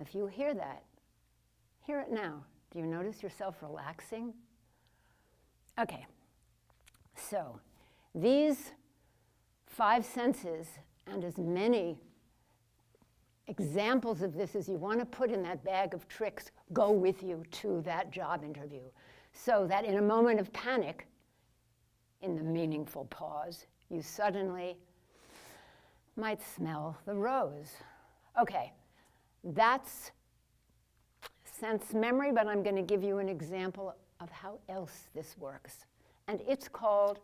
If you hear that, hear it now. Do you notice yourself relaxing? Okay, so these 5 senses and as many examples of this as you want to put in that bag of tricks go with you to that job interview, so that in a moment of panic, in the meaningful pause, you suddenly might smell the rose. Okay, that's sense memory, but I'm going to give you an example of how else this works. And it's called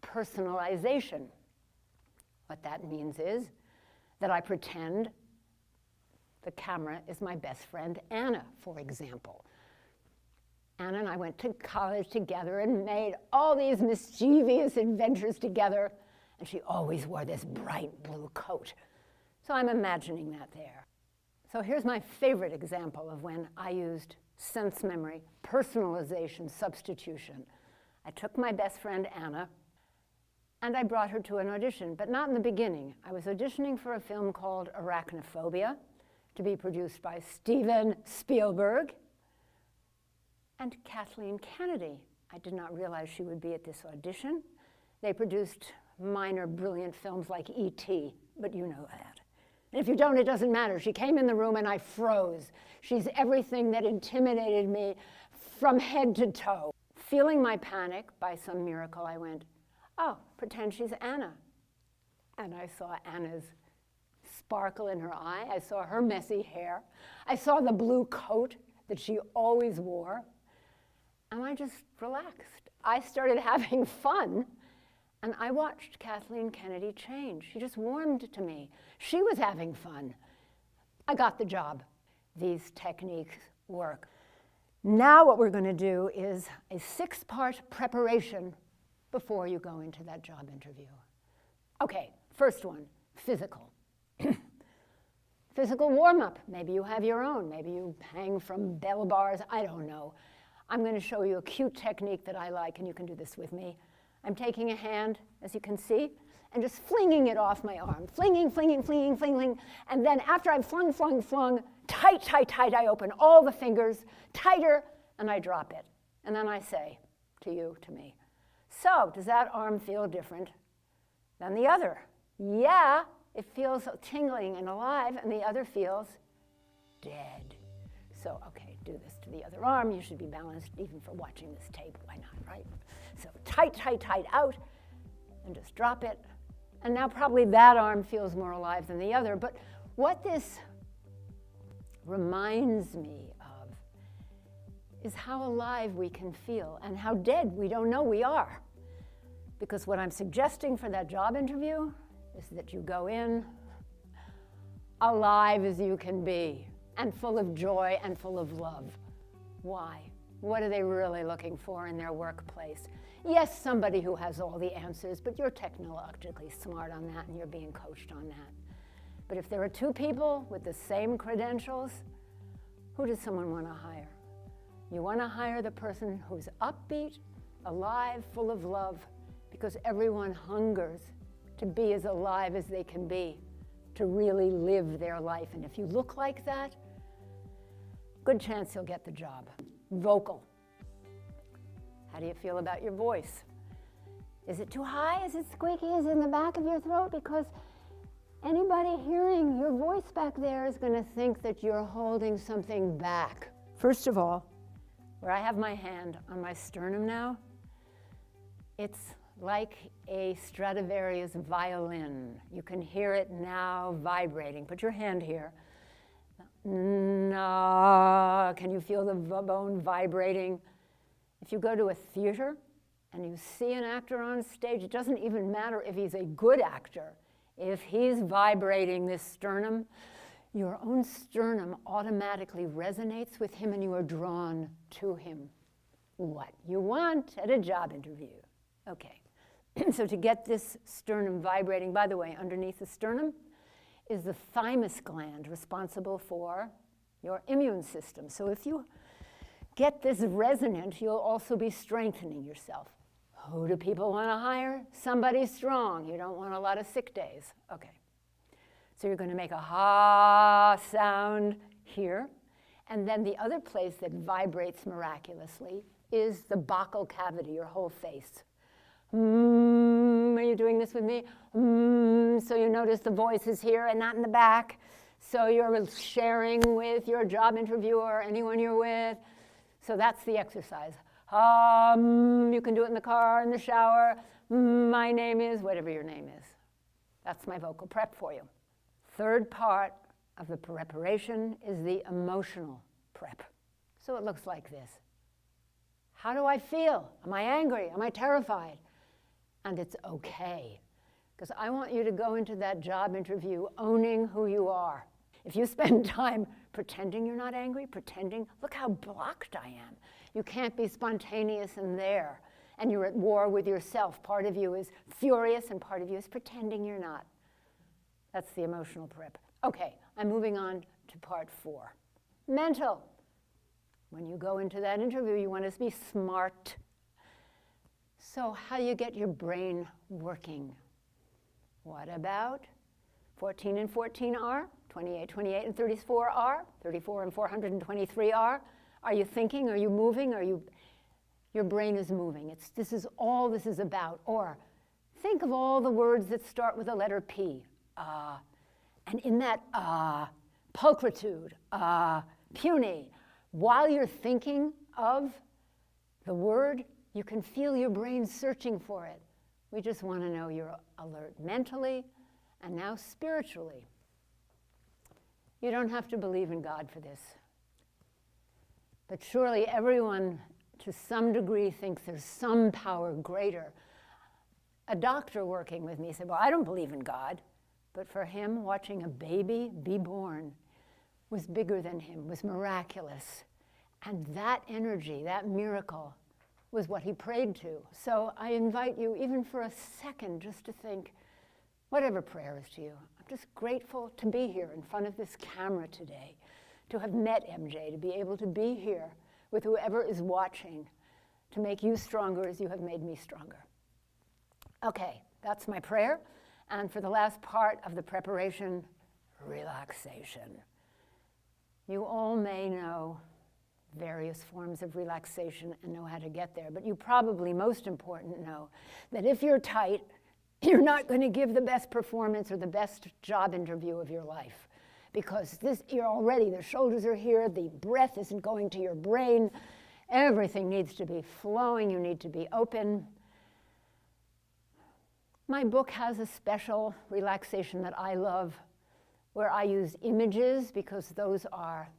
personalization. What that means is that I pretend the camera is my best friend Anna, for example. Anna and I went to college together and made all these mischievous adventures together, and she always wore this bright blue coat. So I'm imagining that there. So here's my favorite example of when I used sense memory, personalization, substitution. I took my best friend Anna, and I brought her to an audition, but not in the beginning. I was auditioning for a film called Arachnophobia, to be produced by Steven Spielberg and Kathleen Kennedy. I did not realize she would be at this audition. They produced minor, brilliant films like E.T., but you know that. And if you don't, it doesn't matter. She came in the room and I froze. She's everything that intimidated me from head to toe. Feeling my panic, by some miracle, I went, oh, pretend she's Anna. And I saw Anna's sparkle in her eye. I saw her messy hair. I saw the blue coat that she always wore. And I just relaxed. I started having fun. And I watched Kathleen Kennedy change. She just warmed to me. She was having fun. I got the job. These techniques work. Now what we're going to do is a 6-part preparation before you go into that job interview. Okay, first one, physical. Physical warm-up. Maybe you have your own. Maybe you hang from bell bars. I don't know. I'm going to show you a cute technique that I like, and you can do this with me. I'm taking a hand, as you can see, and just flinging it off my arm. Flinging, flinging, flinging, flinging. And then after I've flung, flung, flung, tight, tight, tight, I open all the fingers, tighter, and I drop it. And then I say to you, to me, so does that arm feel different than the other? Yeah, it feels tingling and alive, and the other feels dead. So, okay, do this to the other arm. You should be balanced even for watching this tape. Why not, right? So tight, tight, tight out, and just drop it. And now probably that arm feels more alive than the other. But what this reminds me of is how alive we can feel and how dead we don't know we are. Because what I'm suggesting for that job interview is that you go in alive as you can be, and full of joy and full of love. Why? What are they really looking for in their workplace? Yes, somebody who has all the answers, but you're technologically smart on that and you're being coached on that. But if there are 2 people with the same credentials, who does someone want to hire? You want to hire the person who's upbeat, alive, full of love, because everyone hungers to be as alive as they can be, to really live their life. And if you look like that, good chance you'll get the job. Vocal. How do you feel about your voice? Is it too high? Is it squeaky? Is it in the back of your throat? Because anybody hearing your voice back there is going to think that you're holding something back. First of all, where I have my hand on my sternum now, it's like a Stradivarius violin. You can hear it now vibrating. Put your hand here. No. Can you feel the bone vibrating? If you go to a theater and you see an actor on stage, it doesn't even matter if he's a good actor. If he's vibrating this sternum, your own sternum automatically resonates with him and you are drawn to him. What you want at a job interview. Okay, so to get this sternum vibrating, by the way, underneath the sternum is the thymus gland responsible for your immune system. So if you get this resonant, you'll also be strengthening yourself. Who do people want to hire? Somebody strong. You don't want a lot of sick days. Okay. So you're going to make a ha sound here. And then the other place that vibrates miraculously is the buccal cavity, your whole face. Are you doing this with me? So you notice the voice is here and not in the back. So you're sharing with your job interviewer, anyone you're with. So that's the exercise. You can do it in the car, in the shower. My name is, whatever your name is. That's my vocal prep for you. Third part of the preparation is the emotional prep. So it looks like this. How do I feel? Am I angry? Am I terrified? And it's okay, because I want you to go into that job interview owning who you are. If you spend time pretending you're not angry, pretending, look how blocked I am. You can't be spontaneous in there, and you're at war with yourself. Part of you is furious, and part of you is pretending you're not. That's the emotional prep. Okay, I'm moving on to part 4. Mental. When you go into that interview, you want to be smart. So how do you get your brain working? What about 14 and 14R, 28, 28 and 34R, 34 and 423R? Are you thinking? Are you moving? Your brain is moving. This is all this is about. Or think of all the words that start with the letter P. And in that pulchritude, puny, while you're thinking of the word, you can feel your brain searching for it. We just want to know you're alert mentally and now spiritually. You don't have to believe in God for this. But surely everyone, to some degree, thinks there's some power greater. A doctor working with me said, well, I don't believe in God. But for him, watching a baby be born was bigger than him, was miraculous. And that energy, that miracle, was what he prayed to. So I invite you, even for a second, just to think, whatever prayer is to you, I'm just grateful to be here in front of this camera today, to have met MJ, to be able to be here with whoever is watching, to make you stronger as you have made me stronger. Okay, that's my prayer. And for the last part of the preparation, relaxation. You all may know various forms of relaxation and know how to get there, but you probably, most important, know that if you're tight, you're not going to give the best performance or the best job interview of your life, because you're already, the shoulders are here, the breath isn't going to your brain, everything needs to be flowing, you need to be open. My book has a special relaxation that I love, where I use images, because those are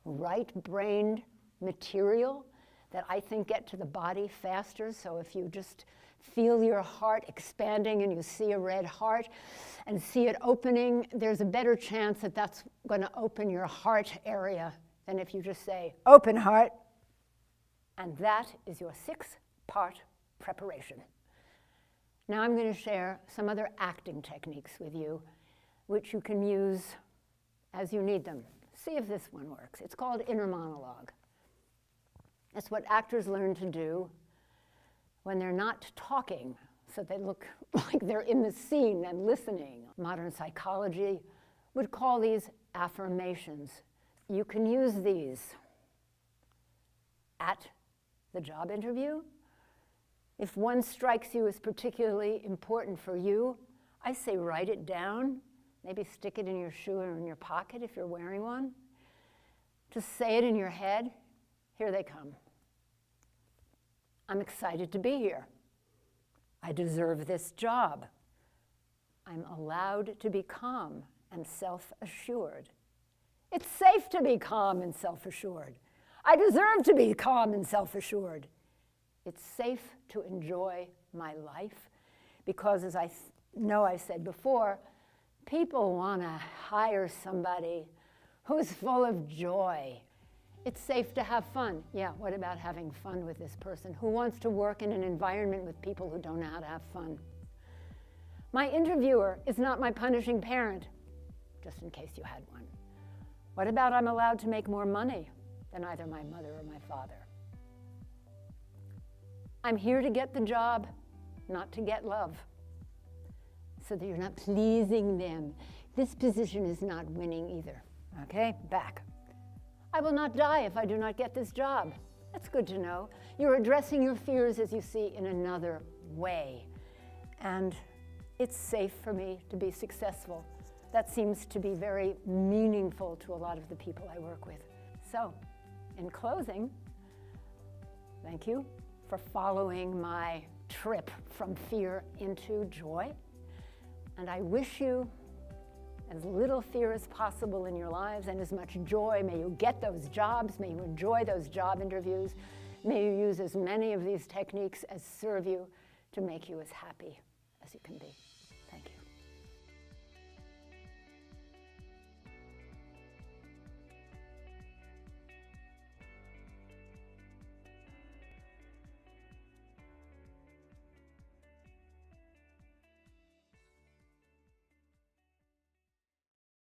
right-brained material that I think get to the body faster. So if you just feel your heart expanding and you see a red heart and see it opening, there's a better chance that that's going to open your heart area than if you just say, open heart. And that is your 6-part preparation. Now I'm going to share some other acting techniques with you, which you can use as you need them. See if this one works. It's called inner monologue. It's what actors learn to do when they're not talking, so they look like they're in the scene and listening. Modern psychology would call these affirmations. You can use these at the job interview. If one strikes you as particularly important for you, I say write it down. Maybe stick it in your shoe or in your pocket if you're wearing one. Just say it in your head. Here they come. I'm excited to be here. I deserve this job. I'm allowed to be calm and self-assured. It's safe to be calm and self-assured. I deserve to be calm and self-assured. It's safe to enjoy my life, because as I know I've said before, people want to hire somebody who's full of joy. It's safe to have fun. Yeah, what about having fun with this person? Who wants to work in an environment with people who don't know how to have fun? My interviewer is not my punishing parent, just in case you had one. What about I'm allowed to make more money than either my mother or my father? I'm here to get the job, not to get love, so that you're not pleasing them. This position is not winning either, Okay, back. I will not die if I do not get this job. That's good to know. You're addressing your fears, as you see, in another way. And it's safe for me to be successful. That seems to be very meaningful to a lot of the people I work with. So, in closing, thank you for following my trip from fear into joy. And I wish you as little fear as possible in your lives and as much joy. May you get those jobs. May you enjoy those job interviews. May you use as many of these techniques as serve you to make you as happy as you can be.